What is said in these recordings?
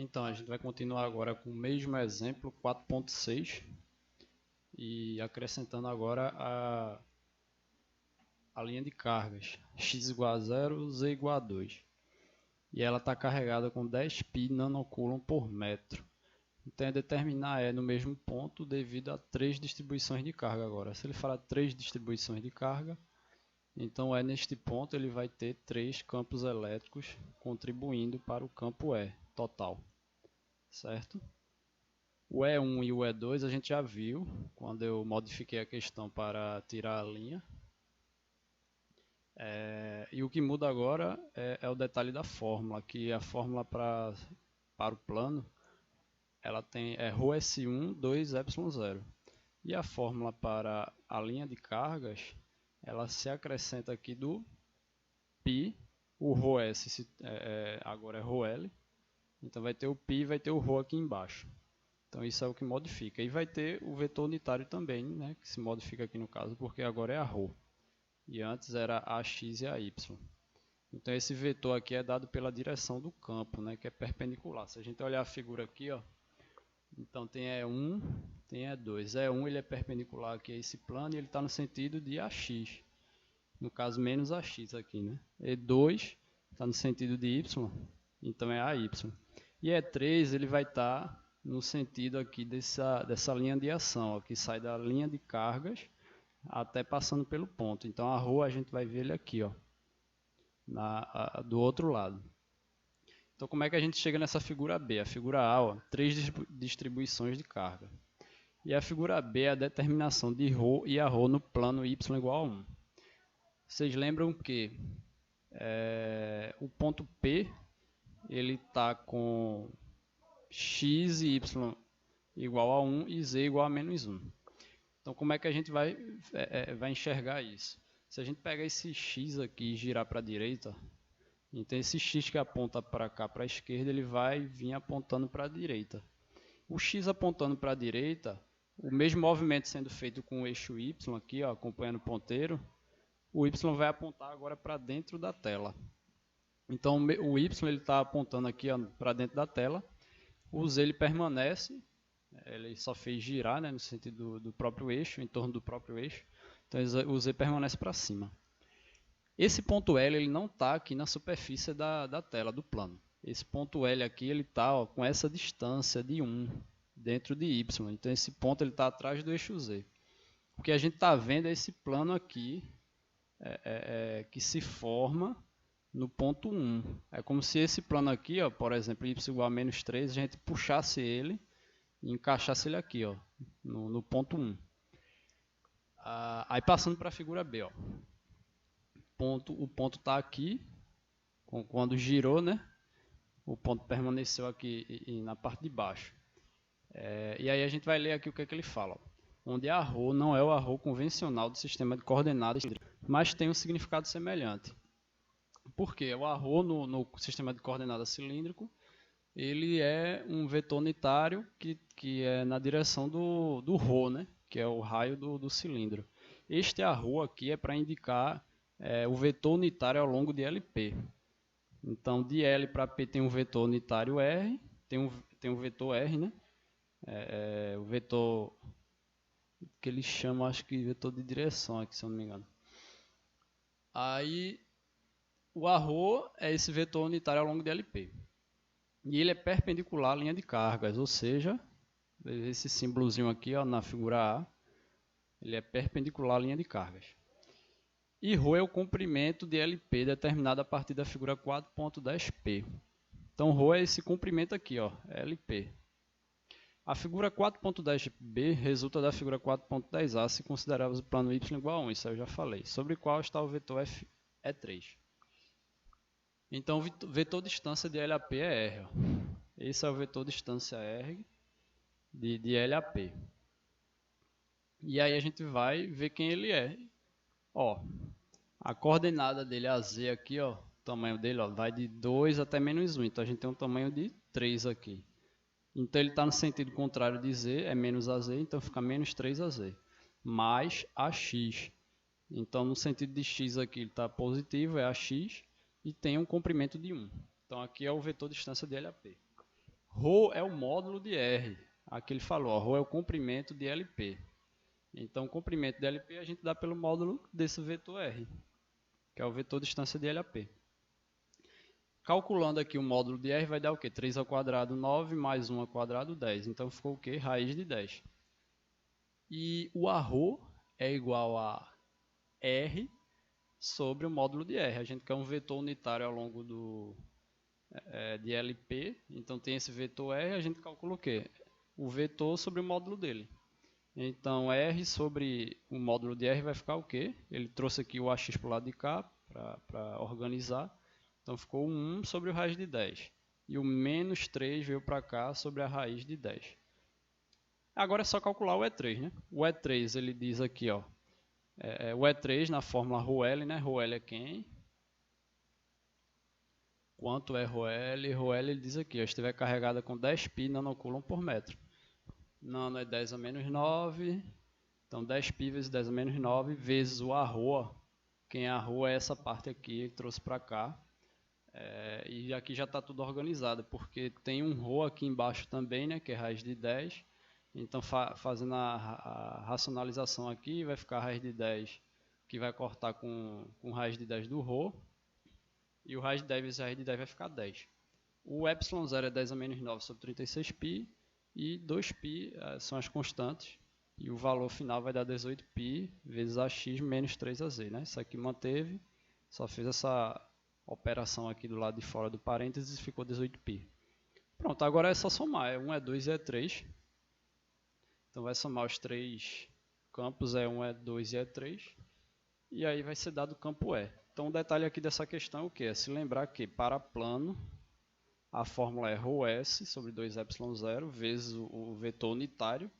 Então, a gente vai continuar agora com o mesmo exemplo, 4.6, e acrescentando agora a linha de cargas, x igual a 0, z igual a 2. E ela está carregada com 10 π nanocoulomb por metro. Então, é determinar E no mesmo ponto devido a 3 distribuições de carga agora. Se ele falar 3 distribuições de carga, então E neste ponto ele vai ter 3 campos elétricos contribuindo para o campo E total. Certo? O E1 e o E2 a gente já viu quando eu modifiquei a questão para tirar a linha. E o que muda agora é o detalhe da fórmula, que a fórmula para o plano ela tem ρS1 2ε0. E a fórmula para a linha de cargas ela se acrescenta aqui do π, o ρS agora é ρl, então vai ter o π e vai ter o ρ aqui embaixo. Então isso é o que modifica. E vai ter o vetor unitário também, né, que se modifica aqui no caso, porque agora é a ρ. E antes era a x e a y. Então esse vetor aqui é dado pela direção do campo, né, que é perpendicular. Se a gente olhar a figura aqui, ó, então tem E1, tem E2. E1 ele é perpendicular aqui a esse plano e ele está no sentido de AX. No caso, menos AX aqui, né? E2 está no sentido de Y, então é AY. E E3 ele vai estar no sentido aqui dessa linha de ação, ó, que sai da linha de cargas até passando pelo ponto. Então a ρ a gente vai ver ele aqui, ó, do outro lado. Então como é que a gente chega nessa figura B? A figura A, ó, 3 distribuições de carga. E a figura B é a determinação de ρ e a ρ no plano y igual a 1. Vocês lembram que o ponto P ele está com x e y igual a 1 e z igual a menos 1. Então como é que a gente vai enxergar isso? Se a gente pegar esse x aqui e girar para a direita, então esse x que aponta para cá, para a esquerda, ele vai vir apontando para a direita. O x apontando para a direita, o mesmo movimento sendo feito com o eixo y aqui, ó, acompanhando o ponteiro, o y vai apontar agora para dentro da tela. Então o y está apontando aqui para dentro da tela, o z ele permanece, ele só fez girar, né, no sentido do próprio eixo, em torno do próprio eixo, então o z permanece para cima. Esse ponto L ele não está aqui na superfície da tela, do plano. Esse ponto L aqui ele está com essa distância de 1 dentro de y, então esse ponto ele está atrás do eixo z. O que a gente está vendo é esse plano aqui, que se forma no ponto 1. É como se esse plano aqui, ó, por exemplo, y igual a menos 3, a gente puxasse ele e encaixasse ele aqui, ó, no ponto 1. Aí passando para a figura B, ó. O ponto está aqui, quando girou, né? O ponto permaneceu aqui na parte de baixo. E aí a gente vai ler aqui o que é que ele fala, ó. Onde a ρ não é o ρ convencional do sistema de coordenadas, mas tem um significado semelhante. Por quê? O ρ no sistema de coordenadas cilíndrico, ele é um vetor unitário que é na direção do ρ, né? Que é o raio do cilindro. Este ρ aqui é para indicar o vetor unitário ao longo de LP. Então, de L para P tem um vetor unitário R, tem um vetor R, né? O vetor que eles chamam, acho que vetor de direção aqui, se eu não me engano. Aí, o ρ é esse vetor unitário ao longo de LP. E ele é perpendicular à linha de cargas, ou seja, esse símbolozinho aqui, ó, na figura A, ele é perpendicular à linha de cargas. E ρ é o comprimento de LP determinado a partir da figura 4.10p. Então, ρ é esse comprimento aqui, ó, LP. A figura 4.10b resulta da figura 4.10a se considerarmos o plano y igual a 1, isso eu já falei, sobre o qual está o vetor f é 3. Então, o vetor distância de L a P é R. Ó. Esse é o vetor distância R de L a P. E aí a gente vai ver quem ele é. Ó, a coordenada dele, a Z aqui, ó, o tamanho dele, ó, vai de 2 até menos 1. Então a gente tem um tamanho de 3 aqui. Então ele está no sentido contrário de Z, é menos AZ, então fica menos 3AZ. Mais AX. Então no sentido de X aqui ele está positivo, é AX, e tem um comprimento de 1. Então aqui é o vetor distância de L a P. Rho é o módulo de R. Aqui ele falou, ó, Rho é o comprimento de LP. Então, o comprimento de LP a gente dá pelo módulo desse vetor R, que é o vetor distância de LAP. Calculando aqui o módulo de R vai dar o quê? 3 ao quadrado, 9, mais 1 ao quadrado, 10. Então, ficou o quê? Raiz de 10. E o Rho é igual a R sobre o módulo de R. A gente quer um vetor unitário ao longo de LP. Então, tem esse vetor R, a gente calcula o quê? O vetor sobre o módulo dele. Então, R sobre o módulo de R vai ficar o quê? Ele trouxe aqui o AX para o lado de cá, para organizar. Então, ficou 1 sobre o raiz de 10. E o menos 3 veio para cá sobre a raiz de 10. Agora é só calcular o E3, né? O E3, ele diz aqui, ó. O E3 na fórmula ρL, né? ρL é quem? Quanto é ρL? ρL ele diz aqui, ó, estiver carregada com 10 π nanocoulomb por metro. Nano é 10 a menos 9, então 10 π vezes 10 a menos 9 vezes o Rho. Quem é Rho é essa parte aqui, ele trouxe para cá. E aqui já está tudo organizado, porque tem um Rho aqui embaixo também, né, que é raiz de 10. Então, fazendo a racionalização aqui, vai ficar a raiz de 10, que vai cortar com raiz de 10 do Rho. E o raiz de 10 vezes a raiz de 10 vai ficar 10. O ε0 é 10 a menos 9 sobre 36 π. E 2π são as constantes. E o valor final vai dar 18π vezes ax menos 3az. Né? Isso aqui manteve, só fez essa operação aqui do lado de fora do parênteses e ficou 18π. Pronto, agora é só somar. 1 é 2 e é 3. Então vai somar os três campos, 1 é 2 e é 3. E aí vai ser dado o campo E. Então o detalhe aqui dessa questão é o que? É se lembrar que para plano a fórmula é ρS sobre 2ε0 vezes o vetor unitário.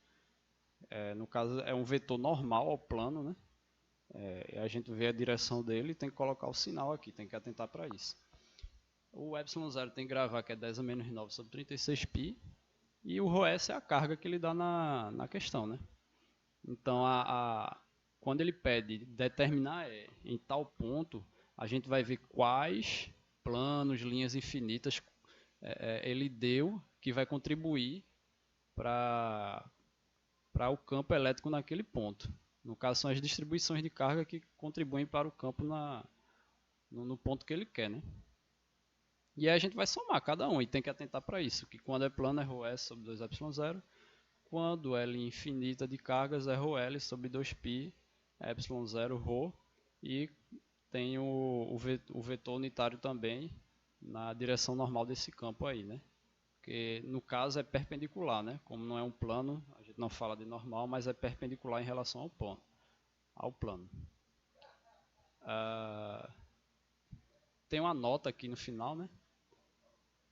No caso, é um vetor normal ao plano, né? A gente vê a direção dele e tem que colocar o sinal aqui, tem que atentar para isso. O ε0 tem que gravar que é 10 a menos 9 sobre 36π. E o ρS é a carga que ele dá na questão, né? Então, quando ele pede determinar em tal ponto, a gente vai ver quais planos, linhas infinitas ele deu que vai contribuir para o campo elétrico naquele ponto. No caso, são as distribuições de carga que contribuem para o campo no ponto que ele quer, né? E aí a gente vai somar cada um e tem que atentar para isso, que quando é plano é ρS sobre 2ε0, quando é linha infinita de cargas é ρL sobre 2π ε0 ρ, e tem o vetor unitário também na direção normal desse campo aí, né? Porque no caso é perpendicular, né? Como não é um plano, a gente não fala de normal, mas é perpendicular em relação ao plano. Tem uma nota aqui no final, né?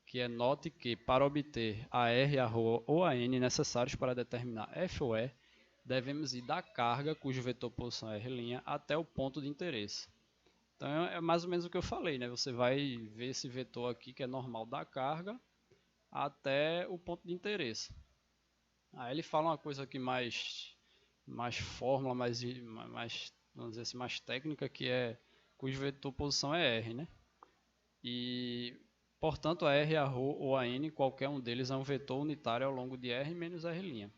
Que é note que para obter a R, a ρ ou a N necessários para determinar F ou E, devemos ir da carga, cujo vetor posição é R', até o ponto de interesse. Então é mais ou menos o que eu falei, né? Você vai ver esse vetor aqui que é normal da carga até o ponto de interesse. Aí ele fala uma coisa aqui mais fórmula, mais vamos dizer assim, mais técnica, que é cujo vetor posição é R, né? E portanto a R, a ρ ou a N, qualquer um deles é um vetor unitário ao longo de R menos R'.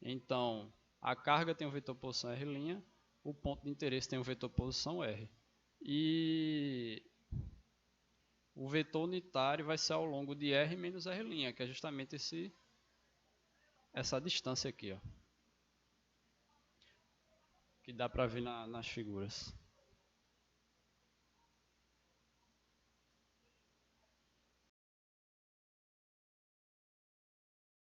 Então a carga tem um vetor posição R', o ponto de interesse tem um vetor posição R. E o vetor unitário vai ser ao longo de R menos R', que é justamente essa distância aqui, ó, que dá para ver nas figuras.